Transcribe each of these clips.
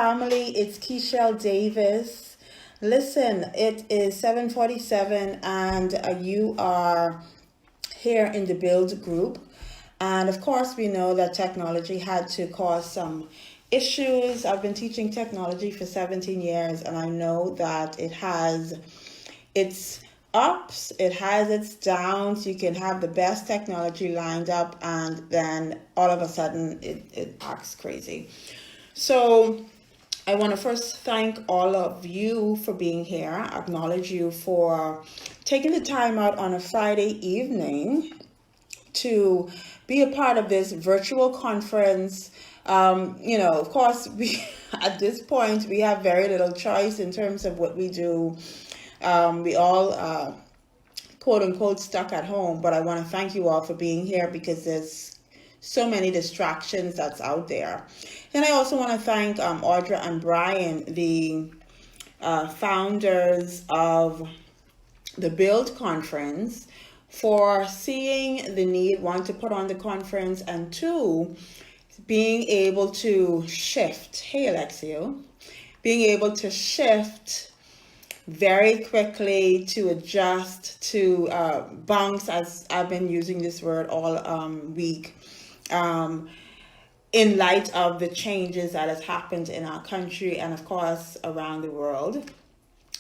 family. It's Keshelle Davis. Listen, it is 7:47 and you are here in the Build group. And of course, we know that technology had to cause some issues. I've been teaching technology for 17 years and I know that it has its ups, it has its downs. You can have the best technology lined up and then all of a sudden it acts crazy. So I want to first thank all of you for being here, acknowledge you for taking the time out on a Friday evening to be a part of this virtual conference. Of course, we at this point, we have very little choice in terms of what we do. We all, quote unquote, stuck at home, but I want to thank you all for being here because there's so many distractions that's out there. And I also want to thank Audra and Brian, the founders of the Build Conference, for seeing the need, one, to put on the conference, and two, being able to shift. Hey, Alexio. Being able to shift very quickly, to adjust, to bounce, as I've been using this word all week, in light of the changes that has happened in our country and of course around the world.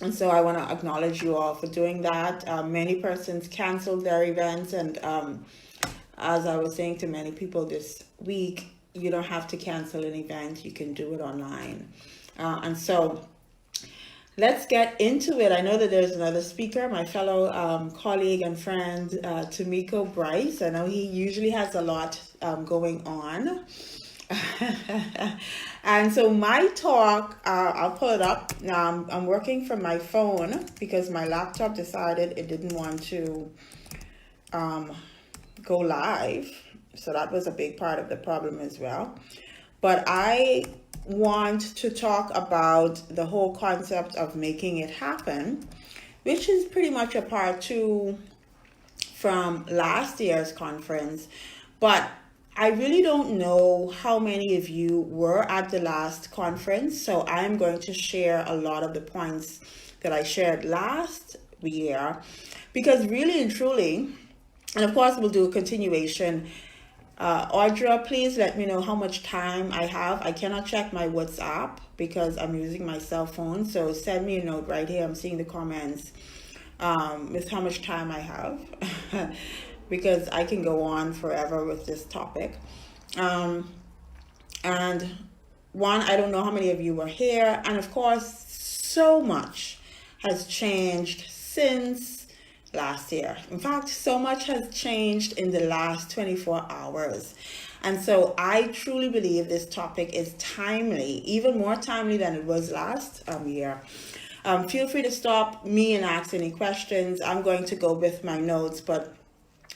And so I want to acknowledge you all for doing that. Many persons canceled their events, and as I was saying to many people this week, you don't have to cancel an event, you can do it online. And so let's get into it. I know that there's another speaker, my fellow colleague and friend, Tamiko Bryce. I know he usually has a lot going on. And so my talk, I'll pull it up. Now I'm working from my phone because my laptop decided it didn't want to go live. So that was a big part of the problem as well. But I want to talk about the whole concept of making it happen, which is pretty much a part two from last year's conference. But I really don't know how many of you were at the last conference, so I'm going to share a lot of the points that I shared last year, because really and truly, and of course we'll do a continuation. Audra, please let me know how much time I have. I cannot check my WhatsApp because I'm using my cell phone, so send me a note right here. I'm seeing the comments with how much time I have. Because I can go on forever with this topic. And one, I don't know how many of you were here. And of course, so much has changed since last year. In fact, so much has changed in the last 24 hours. And so I truly believe this topic is timely, even more timely than it was last year. Feel free to stop me and ask any questions. I'm going to go with my notes, but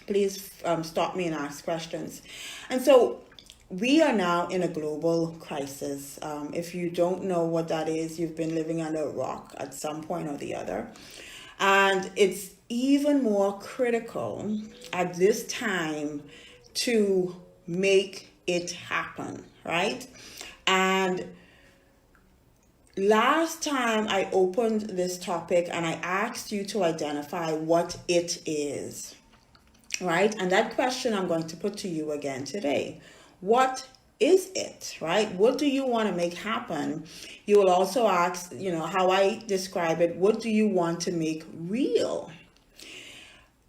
please stop me and ask questions. And so we are now in a global crisis. If you don't know what that is, you've been living under a rock at some point or the other. And it's even more critical at this time to make it happen, right? And last time I opened this topic and I asked you to identify what it is. Right? And that question I'm going to put to you again today. What is it, right? What do you want to make happen? You will also ask, how I describe it, what do you want to make real?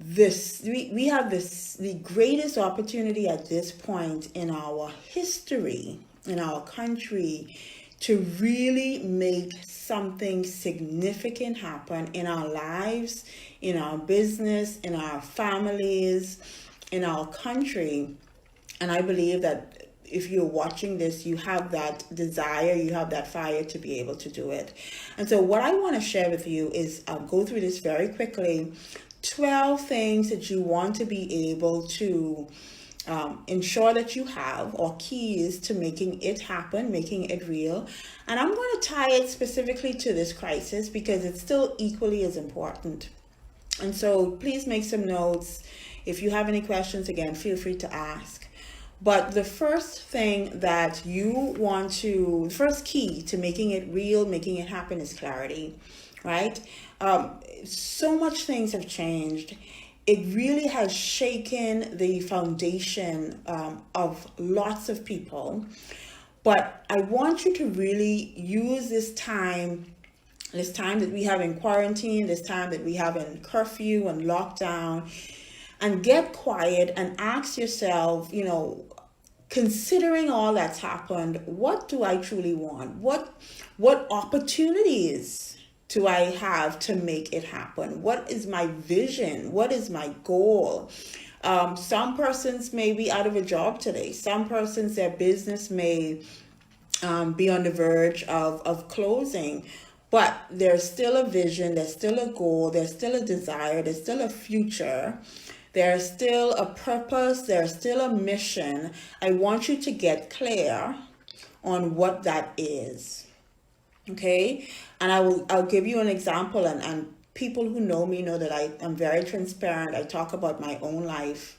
We have the greatest opportunity at this point in our history, in our country, to really make something significant happen in our lives, in our business, in our families, in our country. And I believe that if you're watching this, you have that desire, you have that fire to be able to do it. And so what I want to share with you is, I'll go through this very quickly, 12 things that you want to be able to ensure that you have, or keys to making it happen, making it real. And I'm going to tie it specifically to this crisis because it's still equally as important. And so please make some notes. If you have any questions, again, feel free to ask. But the first thing that the first key to making it real, making it happen is clarity, right? So much things have changed. It really has shaken the foundation of lots of people. But I want you to really use this time that we have in quarantine, this time that we have in curfew and lockdown, and get quiet and ask yourself, considering all that's happened, what do I truly want? What opportunities do I have to make it happen? What is my vision? What is my goal? Some persons may be out of a job today. Some persons, their business may be on the verge of closing, but there's still a vision, there's still a goal, there's still a desire, there's still a future, there's still a purpose, there's still a mission. I want you to get clear on what that is. Okay? And I'll give you an example, and people who know me know that I am very transparent. I talk about my own life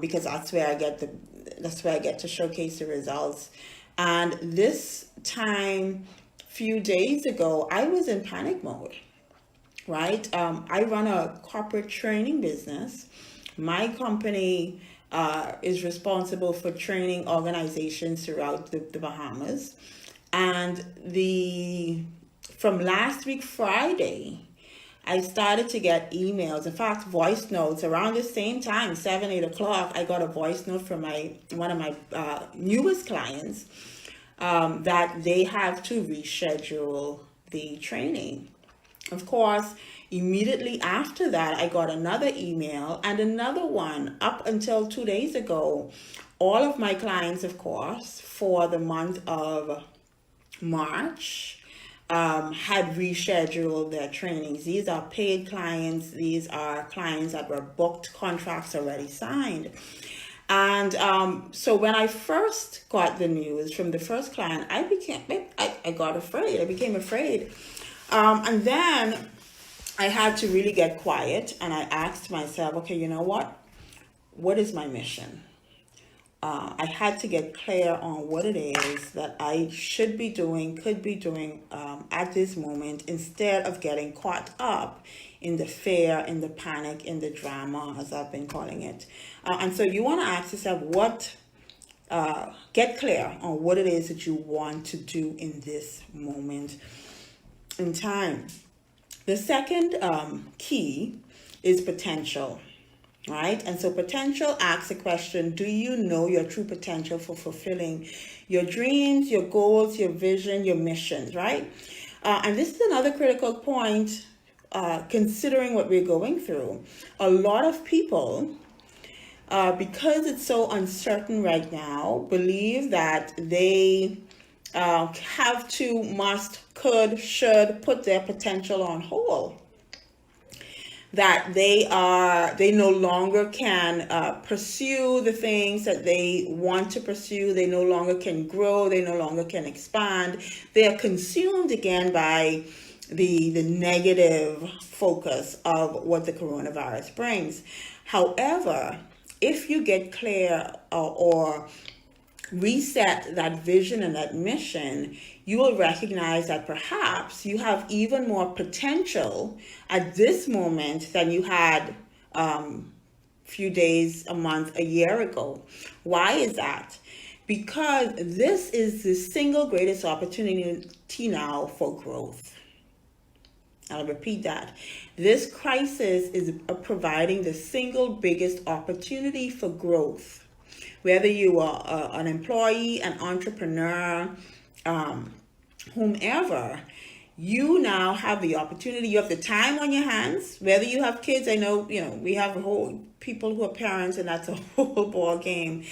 because that's where I get to showcase the results. And this time, few days ago, I was in panic mode, right? I run a corporate training business. My company is responsible for training organizations throughout the Bahamas. And from last week, Friday, I started to get emails, in fact, voice notes around the same time, 7, 8 o'clock. I got a voice note from one of my newest clients that they have to reschedule the training. Of course, immediately after that, I got another email and another one up until 2 days ago. All of my clients, of course, for the month of March, had rescheduled their trainings. These are paid clients. These are clients that were booked, contracts already signed. And so when I first got the news from the first client, I got afraid. I became afraid. And then I had to really get quiet, and I asked myself, okay, you know what? What is my mission? I had to get clear on what it is that I should be doing, could be doing at this moment, instead of getting caught up in the fear, in the panic, in the drama, as I've been calling it. And so you want to ask yourself, get clear on what it is that you want to do in this moment in time. The second key is potential. Right? And so potential asks the question, do you know your true potential for fulfilling your dreams, your goals, your vision, your missions, right? And this is another critical point, considering what we're going through. A lot of people, because it's so uncertain right now, believe that they have to, must, could, should put their potential on hold. That they no longer can pursue the things that they want to pursue. They no longer can grow. They no longer can expand. They are consumed again by the negative focus of what the coronavirus brings. However, if you get clear or reset that vision and that mission, you will recognize that perhaps you have even more potential at this moment than you had few days, a month, a year ago. Why is that? Because this is the single greatest opportunity now for growth. I'll repeat that. This crisis is providing the single biggest opportunity for growth. Whether you are an employee, an entrepreneur, whomever, you now have the opportunity. You have the time on your hands. Whether you have kids, I know, we have people who are parents, and that's a whole ball game.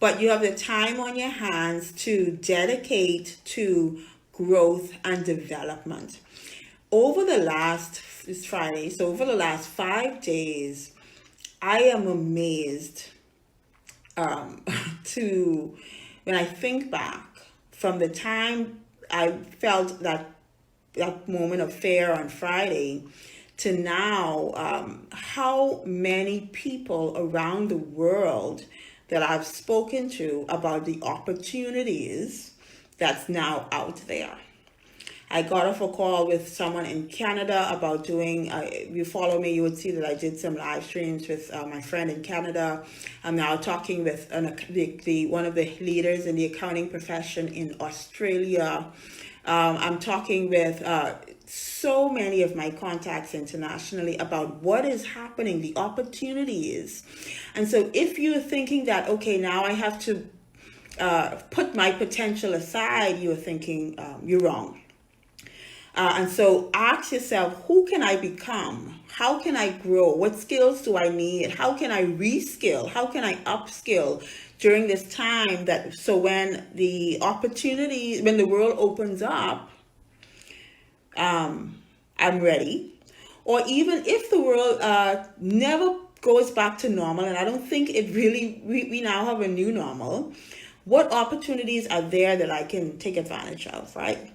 But you have the time on your hands to dedicate to growth and development. It's Friday, so over the last 5 days, I am amazed when I think back from the time I felt that moment of fear on Friday to now, how many people around the world that I've spoken to about the opportunities that's now out there. I got off a call with someone in Canada about doing, if you follow me, you would see that I did some live streams with my friend in Canada. I'm now talking with one of the leaders in the accounting profession in Australia. I'm talking with so many of my contacts internationally about what is happening, the opportunities. And so if you're thinking that, okay, now I have to put my potential aside, you're thinking you're wrong. And so ask yourself, who can I become? How can I grow? What skills do I need? How can I reskill? How can I upskill during this time so when the opportunity, when the world opens up, I'm ready. Or even if the world never goes back to normal, and I don't think it really, we now have a new normal, what opportunities are there that I can take advantage of, right?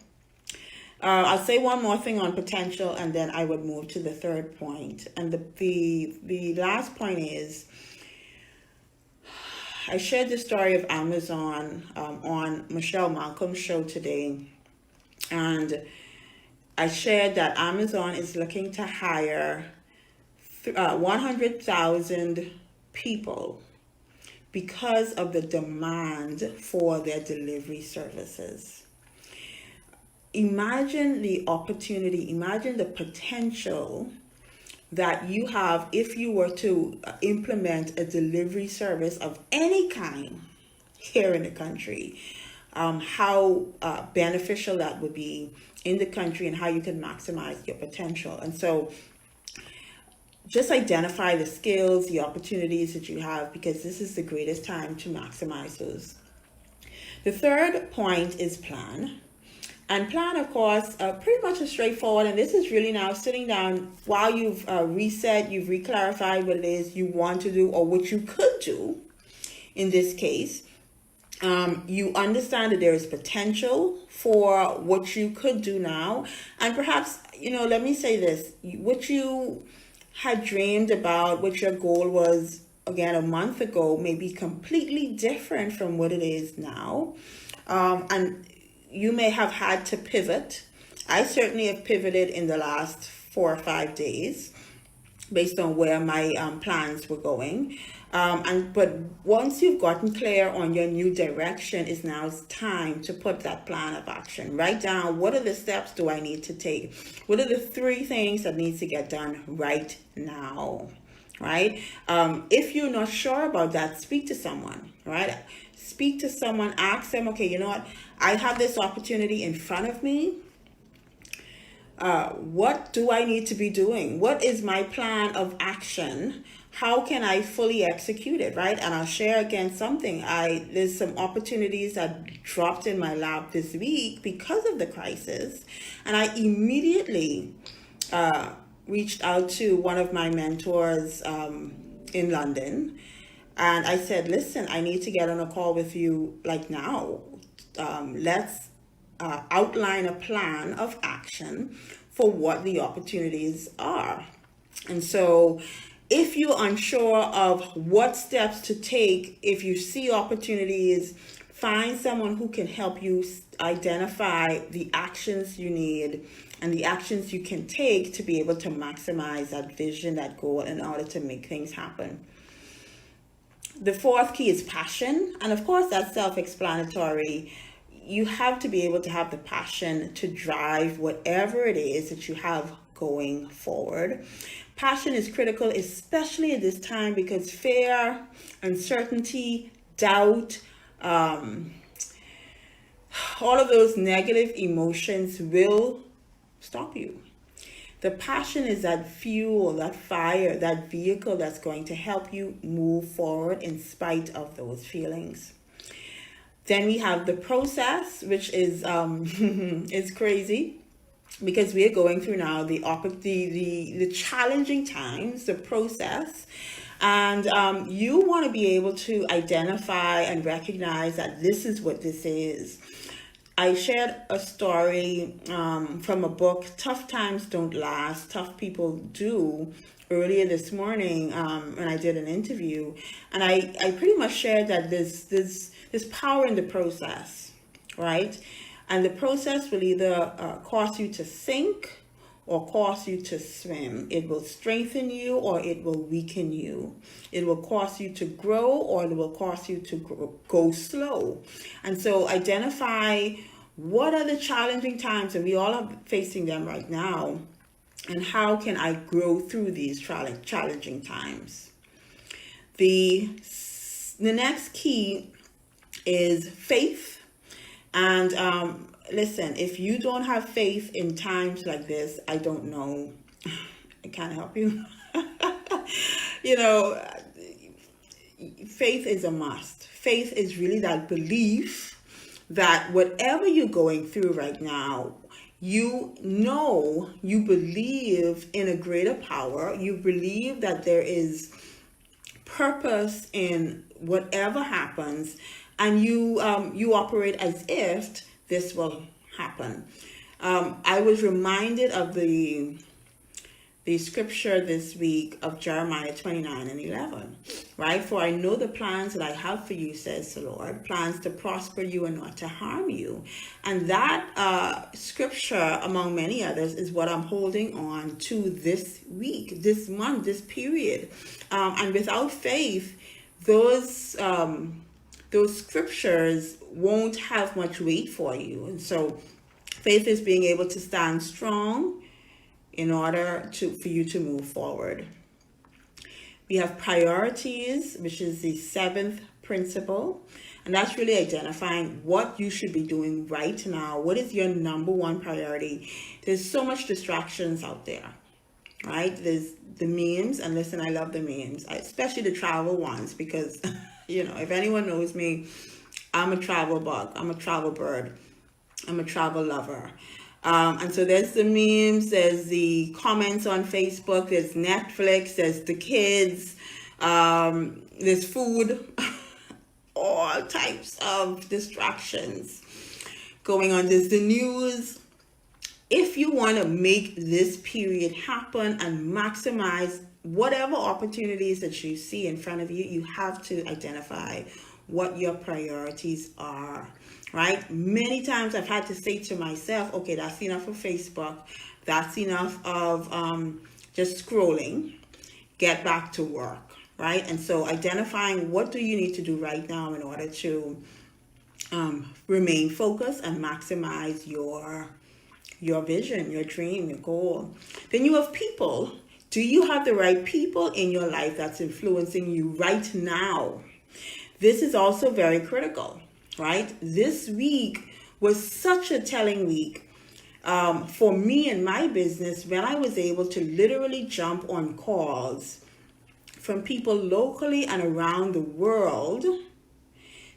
I'll say one more thing on potential, and then I would move to the third point. And the last point is, I shared the story of Amazon on Michelle Malcolm's show today, and I shared that Amazon is looking to hire 100,000 people because of the demand for their delivery services. Imagine the opportunity, imagine the potential that you have if you were to implement a delivery service of any kind here in the country. How beneficial that would be in the country and how you can maximize your potential. And so just identify the skills, the opportunities that you have, because this is the greatest time to maximize those. The third point is plan. And plan, of course, pretty much is straightforward. And this is really now sitting down while you've reset, you've reclarified what it is you want to do or what you could do in this case. You understand that there is potential for what you could do now. And perhaps, let me say this, what you had dreamed about, what your goal was, again, a month ago, may be completely different from what it is now. And you may have had to pivot. I certainly have pivoted in the last 4 or 5 days based on where my plans were going. But once you've gotten clear on your new direction, it's now time to put that plan of action. Write down, what are the steps do I need to take? What are the 3 things that needs to get done right now? Right? If you're not sure about that, speak to someone, right? Speak to someone, ask them, okay, you know what? I have this opportunity in front of me. What do I need to be doing? What is my plan of action? How can I fully execute it, right? And I'll share again something. There's some opportunities that dropped in my lap this week because of the crisis. And I immediately reached out to one of my mentors in London. And I said, listen, I need to get on a call with you like now. Let's outline a plan of action for what the opportunities are. And so if you're unsure of what steps to take, if you see opportunities, find someone who can help you identify the actions you need and the actions you can take to be able to maximize that vision, that goal, in order to make things happen. The fourth key is passion. And of course, that's self-explanatory. You have to be able to have the passion to drive whatever it is that you have going forward. Passion is critical, especially at this time, because fear, uncertainty, doubt, all of those negative emotions will stop you. The passion is that fuel, that fire, that vehicle that's going to help you move forward in spite of those feelings. Then we have the process, which is is crazy, because we are going through now the challenging times, the process, and you want to be able to identify and recognize that this is what this is. I shared a story from a book, Tough Times Don't Last, Tough People Do, earlier this morning when I did an interview, and I pretty much shared that there's power in the process, right? And the process will either cause you to sink or cause you to swim. It will strengthen you or it will weaken you. It will cause you to grow or it will cause you to go slow. And so identify what are the challenging times, and we all are facing them right now, and how can I grow through these challenging times. The next key is faith. And listen, if you don't have faith in times like this, I don't know. I can't help you. You know, faith is a must. Faith is really that belief that whatever you're going through right now, you know, you believe in a greater power. You believe that there is purpose in whatever happens, and you operate as if this will happen. I was reminded of the scripture this week of Jeremiah 29:11, right? For I know the plans that I have for you, says the Lord, plans to prosper you and not to harm you. And that scripture, among many others, is what I'm holding on to this week, this month, this period. And without faith, those scriptures won't have much weight for you. And so faith is being able to stand strong in order for you to move forward. We have priorities, which is the seventh principle. And that's really identifying what you should be doing right now. What is your number one priority? There's so much distractions out there, right? There's the memes, and listen, I love the memes, especially the travel ones, because, you know, if anyone knows me, I'm a travel bug, I'm a travel bird, I'm a travel lover. And so there's the memes, there's the comments on Facebook, there's Netflix, there's the kids, there's food, all types of distractions going on. There's the news. If you want to make this period happen and maximize whatever opportunities that you see in front of you, you have to identify what your priorities are, right? Many times I've had to say to myself, okay, that's enough of Facebook. That's enough of just scrolling. Get back to work, right? And so identifying what do you need to do right now in order to remain focused and maximize your vision, your dream, your goal. Then you have people. Do you have the right people in your life that's influencing you right now? This is also very critical, right? This week was such a telling week for me and my business, when I was able to literally jump on calls from people locally and around the world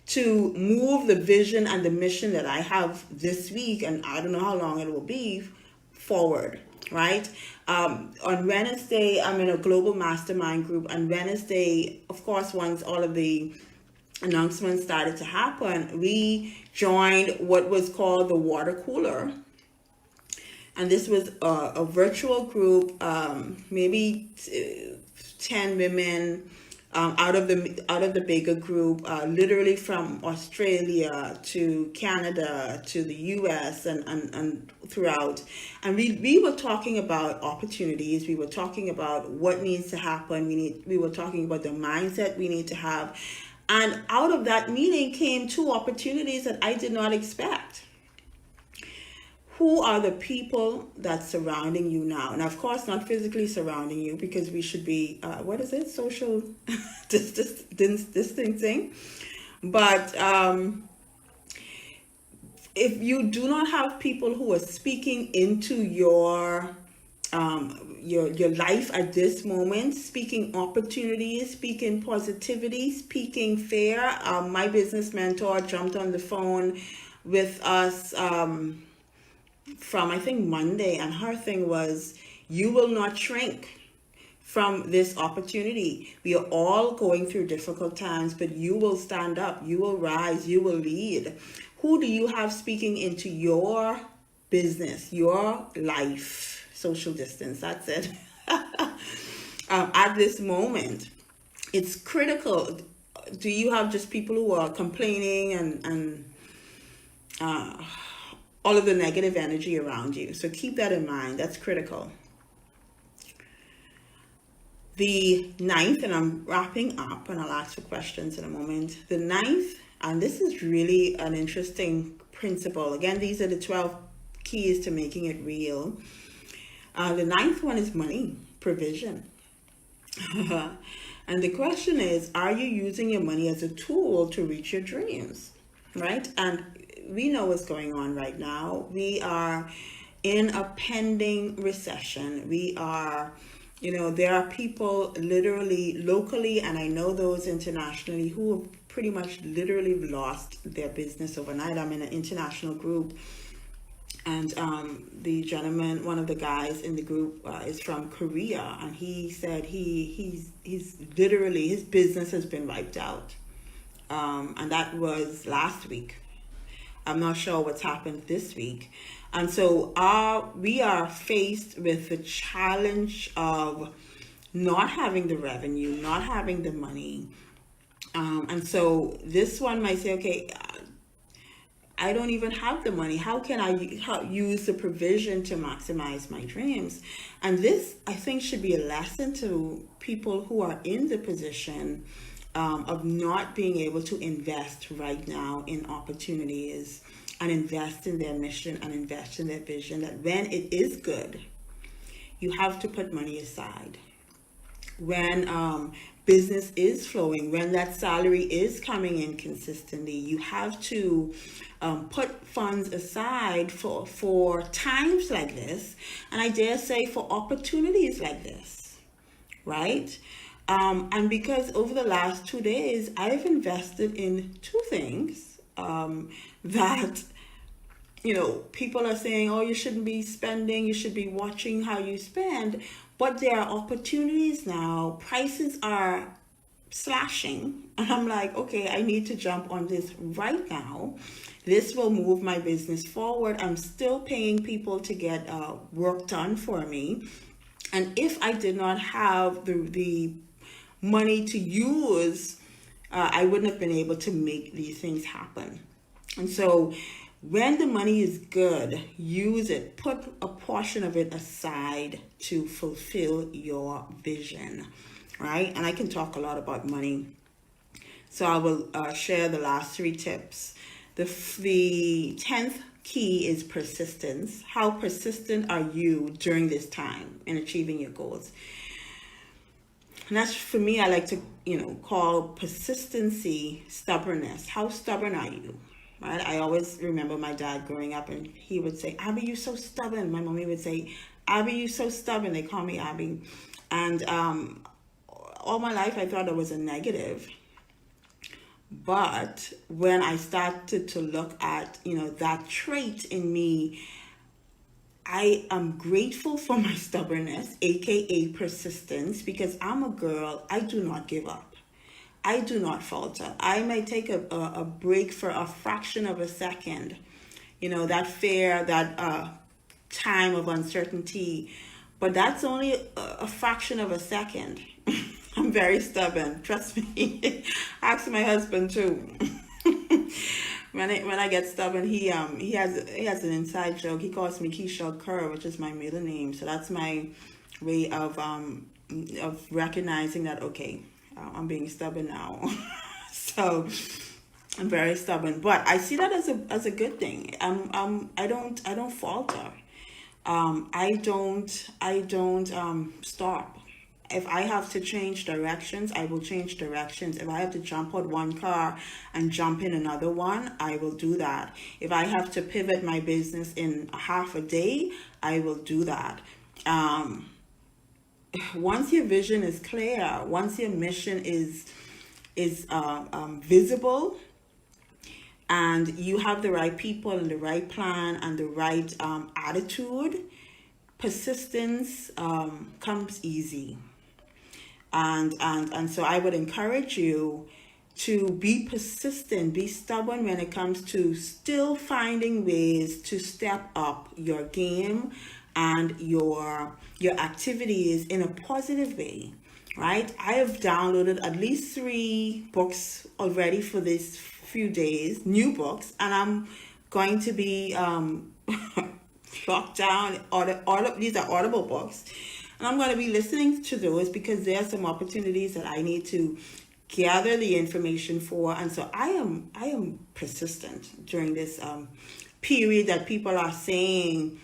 to move the vision and the mission that I have this week, and I don't know how long it will be, forward, right? On Wednesday, I'm in a global mastermind group, and Wednesday, of course, once all of the announcements started to happen, we joined what was called the water cooler. And this was a virtual group, maybe 10 women out of the bigger group, literally from Australia to Canada to the US and throughout. And we were talking about opportunities. We were talking about what needs to happen. We were talking about the mindset we need to have. And out of that meeting came 2 opportunities that I did not expect. Who are the people that's surrounding you now? And of course, not physically surrounding you, because we should be, social distancing. But if you do not have people who are speaking into your life at this moment, speaking opportunities, speaking positivity, speaking fair. My business mentor jumped on the phone with us from, I think, Monday, and her thing was, you will not shrink from this opportunity. We are all going through difficult times, but you will stand up, you will rise, you will lead. Who do you have speaking into your business, your life? Social distance, that's it. at this moment. It's critical. Do you have just people who are complaining and all of the negative energy around you? So keep that in mind. That's critical. The ninth, and I'm wrapping up and I'll ask for questions in a moment. The ninth, and this is really an interesting principle. Again, these are the 12 keys to making it real. The ninth one is money, provision. And the question is, are you using your money as a tool to reach your dreams? Right? And we know what's going on right now. We are in a pending recession. We are, there are people literally locally, and I know those internationally, who have pretty much literally lost their business overnight. I'm in an international group, and the gentleman, one of the guys in the group, is from Korea, and he said he's literally, his business has been wiped out, and that was last week. I'm not sure what's happened this week. And so we are faced with the challenge of not having the revenue, not having the money. And so this one might say, okay, I don't even have the money. How can I use the provision to maximize my dreams? And this, I think, should be a lesson to people who are in the position of not being able to invest right now in opportunities and invest in their mission and invest in their vision, that when it is good, you have to put money aside. When business is flowing, when that salary is coming in consistently, you have to put funds aside for times like this, and I dare say for opportunities like this, right? And because over the last 2 days, I've invested in two things that, people are saying, oh, you shouldn't be spending, you should be watching how you spend. But there are opportunities now, prices are slashing, and I'm like, okay, I need to jump on this right now. This will move my business forward. I'm still paying people to get work done for me. And if I did not have the money to use, I wouldn't have been able to make these things happen. And so when the money is good, use it. Put a portion of it aside to fulfill your vision, right? And I can talk a lot about money. So I will share the last 3 tips. The 10th key is persistence. How persistent are you during this time in achieving your goals? And that's, for me, I like to, call persistency stubbornness. How stubborn are you? Right? I always remember my dad growing up, and he would say, Abby, you're so stubborn. My mommy would say, Abby, you're so stubborn. They call me Abby. And all my life, I thought it was a negative. But when I started to look at, that trait in me, I am grateful for my stubbornness, aka persistence, because I'm a girl. I do not give up. I do not falter. I may take a break for a fraction of a second, that fear, that time of uncertainty, but that's only a fraction of a second. I'm very stubborn, trust me. Ask my husband too. When I get stubborn, he has an inside joke. He calls me Keshelle Kerr, which is my middle name. So that's my way of recognizing that, okay, I'm being stubborn now. So I'm very stubborn, but I see that as a good thing. I don't falter. I don't stop. If I have to change directions, I will change directions. If I have to jump out one car and jump in another one, I will do that. If I have to pivot my business in half a day, I will do that. Once your vision is clear, once your mission is visible, and you have the right people and the right plan and the right attitude, persistence comes easy. And so I would encourage you to be persistent, be stubborn when it comes to still finding ways to step up your game and your activities in a positive way. right? I have downloaded at least 3 books already for this few days, new books, and I'm going to be locked down. These are Audible books, and I'm going to be listening to those because there are some opportunities that I need to gather the information for. And so I am persistent during this period that people are saying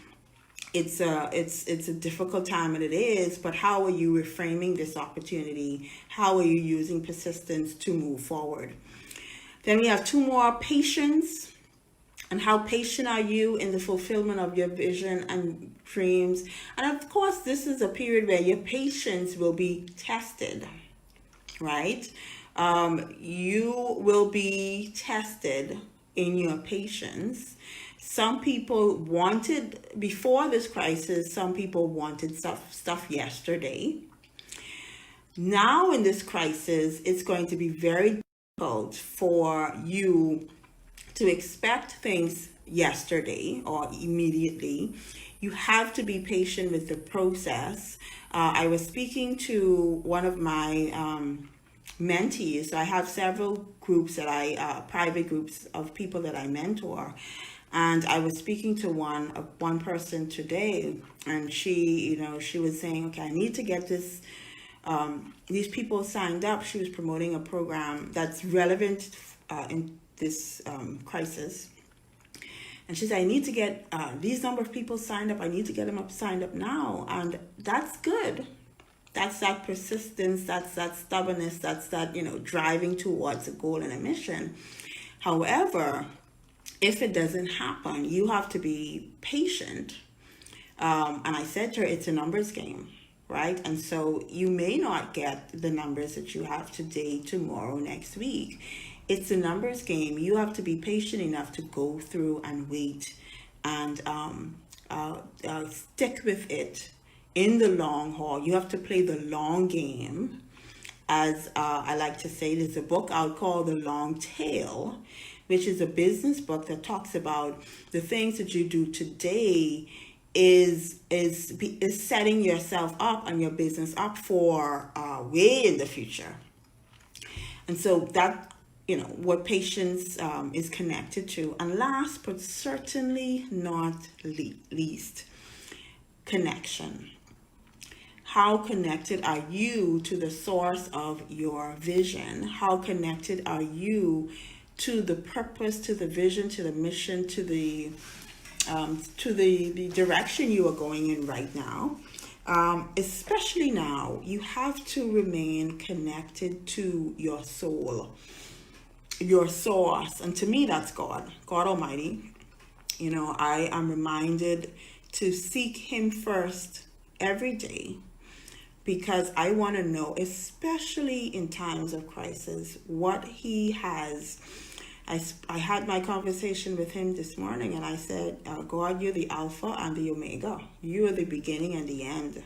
it's a difficult time, and it is, but how are you reframing this opportunity? How are you using persistence to move forward? Then we have 2 more: patience. And how patient are you in the fulfillment of your vision and dreams? And of course, this is a period where your patience will be tested, right? You will be tested in your patience. Some people wanted, before this crisis, some people wanted stuff yesterday. Now in this crisis, it's going to be very difficult for you to expect things yesterday or immediately. You have to be patient with the process. I was speaking to one of my mentees. So I have several groups that private groups of people that I mentor. And I was speaking to one person today, and she was saying, okay, I need to get this, these people signed up. She was promoting a program that's relevant in this crisis. And she said, I need to get these number of people signed up. I need to get them signed up now. And that's good. That's that persistence, that's that stubbornness, that's that, driving towards a goal and a mission. However, if it doesn't happen, you have to be patient. And I said to her, it's a numbers game, right? And so you may not get the numbers that you have today, tomorrow, next week. It's a numbers game. You have to be patient enough to go through and wait and stick with it in the long haul. You have to play the long game. As I like to say, there's a book out called The Long Tail, which is a business book that talks about the things that you do today is setting yourself up and your business up for way in the future. And so that, what patience is connected to. And last but certainly not least, connection. How connected are you to the source of your vision? How connected are you to the purpose, to the vision, to the mission, to the direction you are going in right now? Especially now, you have to remain connected to your soul, your source. And to me, that's God Almighty. I am reminded to seek Him first every day, because I want to know, especially in times of crisis, what He has. I had my conversation with Him this morning, and I said, God, you're the Alpha and the Omega. You are the beginning and the end,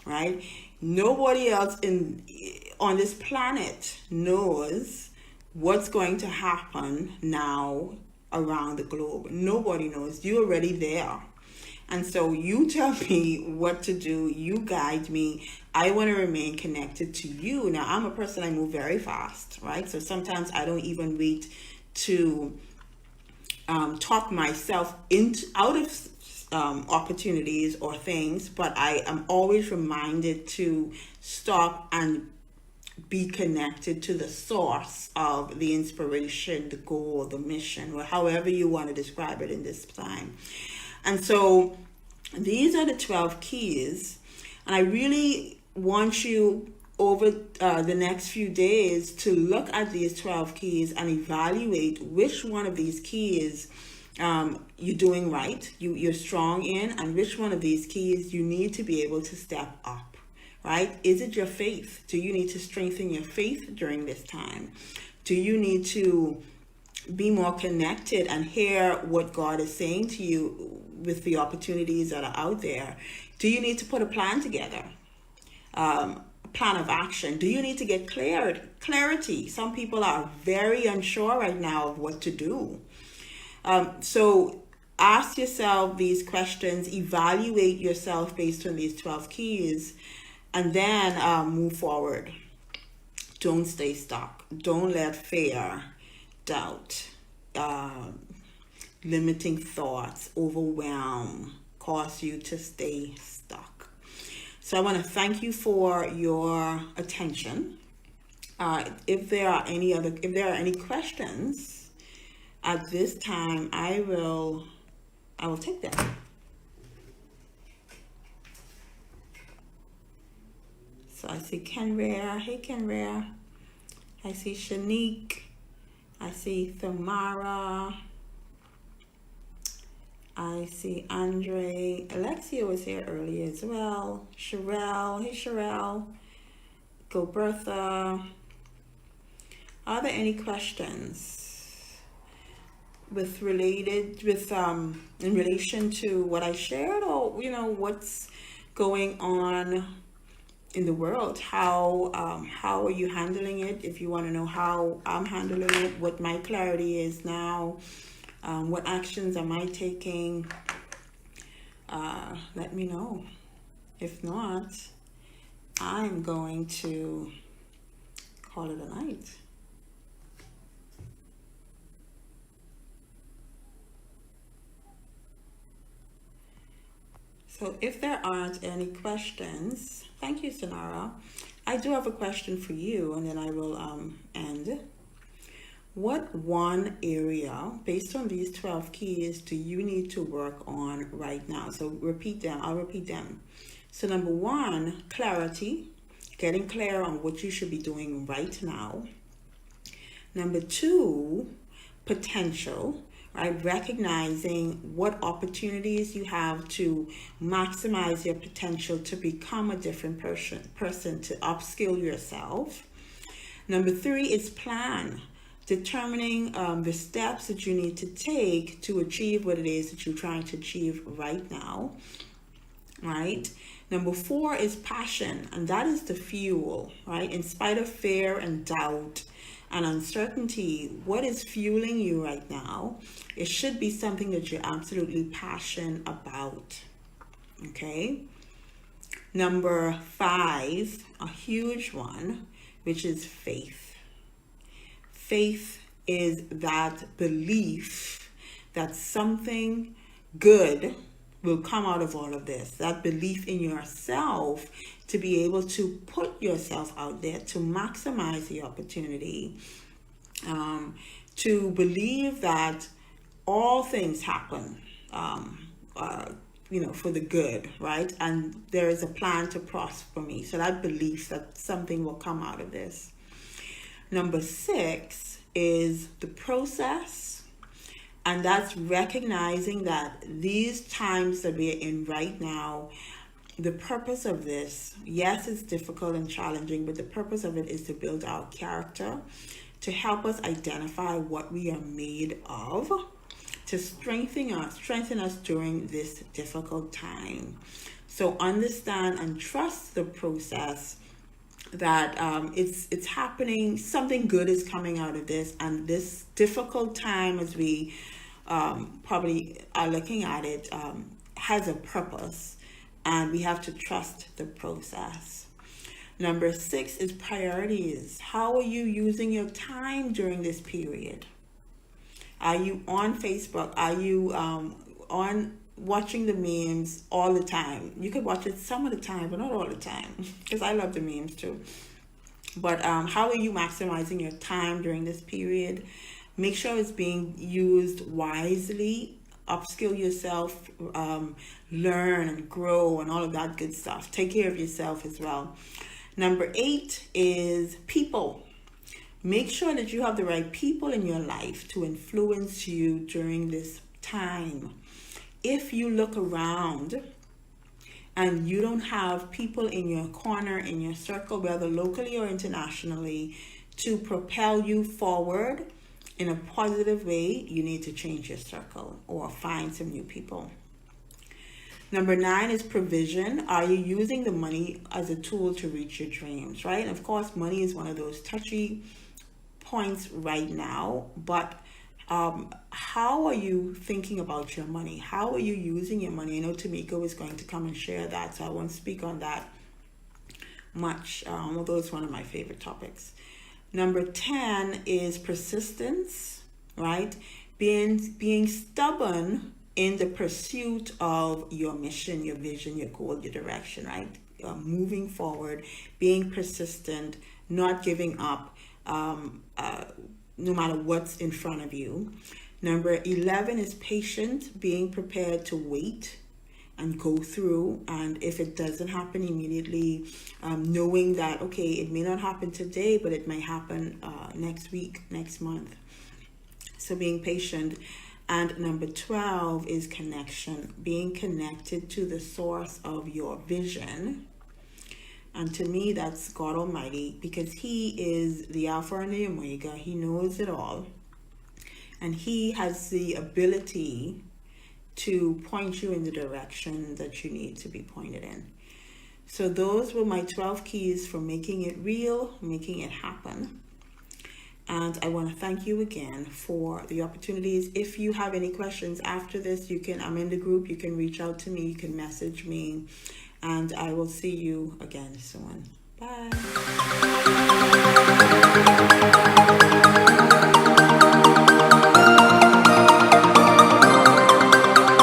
right? Nobody else on this planet knows what's going to happen now around the globe. Nobody knows. You're already there. And so you tell me what to do. You guide me. I want to remain connected to you. Now, I'm a person, I move very fast, right? So sometimes I don't even wait to talk myself out of opportunities or things, but I am always reminded to stop and be connected to the source of the inspiration, the goal, the mission, or however you want to describe it in this time. And so these are the 12 keys. And I really want you over the next few days to look at these 12 keys and evaluate which one of these keys you're doing right, you're strong in, and which one of these keys you need to be able to step up, right? Is it your faith? Do you need to strengthen your faith during this time? Do you need to be more connected and hear what God is saying to you with the opportunities that are out there? Do you need to put a plan together? A plan of action? Do you need to get clarity? Some people are very unsure right now of what to do. So ask yourself these questions, evaluate yourself based on these 12 keys, and then move forward. Don't stay stuck. Don't let fear, doubt, limiting thoughts, overwhelm, cause you to stay stuck. So I want to thank you for your attention. If there are any questions at this time, I will take them. So I see Kenrare. Hey, Kenrare. I see Shanique. I see Thamara. I see Andre. Alexia was here earlier as well. Sherelle. Hey, Sherelle. Go Bertha. Are there any questions in relation to what I shared, or what's going on in the world? How are you handling it? If you want to know how I'm handling it, what my clarity is now, what actions am I taking, let me know. If not, I'm going to call it a night. So if there aren't any questions, thank you, Sonara. I do have a question for you, and then I will end. What one area, based on these 12 keys, do you need to work on right now? So repeat them. I'll repeat them. So number one, clarity, getting clear on what you should be doing right now. Number two, potential, right? Recognizing what opportunities you have to maximize your potential to become a different person, to upskill yourself. Number three is plan, determining the steps that you need to take to achieve what it is that you're trying to achieve right now, right? Number four is passion, and that is the fuel, right? In spite of fear and doubt and uncertainty, what is fueling you right now? It should be something that you're absolutely passionate about, okay? Number five, a huge one, which is faith. Faith is that belief that something good will come out of all of this, that belief in yourself to be able to put yourself out there, to maximize the opportunity, to believe that all things happen, for the good, right? And there is a plan to prosper me. So that belief that something will come out of this. Number six is the process. And that's recognizing that these times that we're in right now, the purpose of this, yes, it's difficult and challenging, but the purpose of it is to build our character, to help us identify what we are made of, to strengthen us during this difficult time. So understand and trust the process, that it's happening, something good is coming out of this, and this difficult time, as we probably are looking at it, has a purpose, and we have to trust the process. Number six is priorities. How are you using your time during this period? Are you on Facebook? Are you on watching the memes all the time? You could watch it some of the time, but not all the time, because I love the memes too. But how are you maximizing your time during this period? Make sure it's being used wisely. Upskill yourself, learn and grow and all of that good stuff. Take care of yourself as well. Number eight is people. Make sure that you have the right people in your life to influence you during this time. If you look around and you don't have people in your corner, in your circle, whether locally or internationally, to propel you forward in a positive way, you need to change your circle or find some new people. Number nine is provision. Are you using the money as a tool to reach your dreams, right? And of course, money is one of those touchy points right now, but how are you thinking about your money? How are you using your money? I know Tamika is going to come and share that, so I won't speak on that. much, although it's one of my favorite topics. Number 10 is persistence, right? Being stubborn in the pursuit of your mission, your vision, your goal, your direction, right? Moving forward, being persistent, not giving up, no matter what's in front of you. Number 11 is patient, being prepared to wait and go through, and if it doesn't happen immediately, knowing that, okay, it may not happen today, but it may happen next week, next month. So being patient. And number 12 is connection, being connected to the source of your vision. And to me, that's God Almighty, because He is the Alpha and the Omega. He knows it all. And He has the ability to point you in the direction that you need to be pointed in. So those were my 12 keys for making it real, making it happen. And I want to thank you again for the opportunities. If you have any questions after this, I'm in the group, you can reach out to me, you can message me, and I will see you again soon. Bye.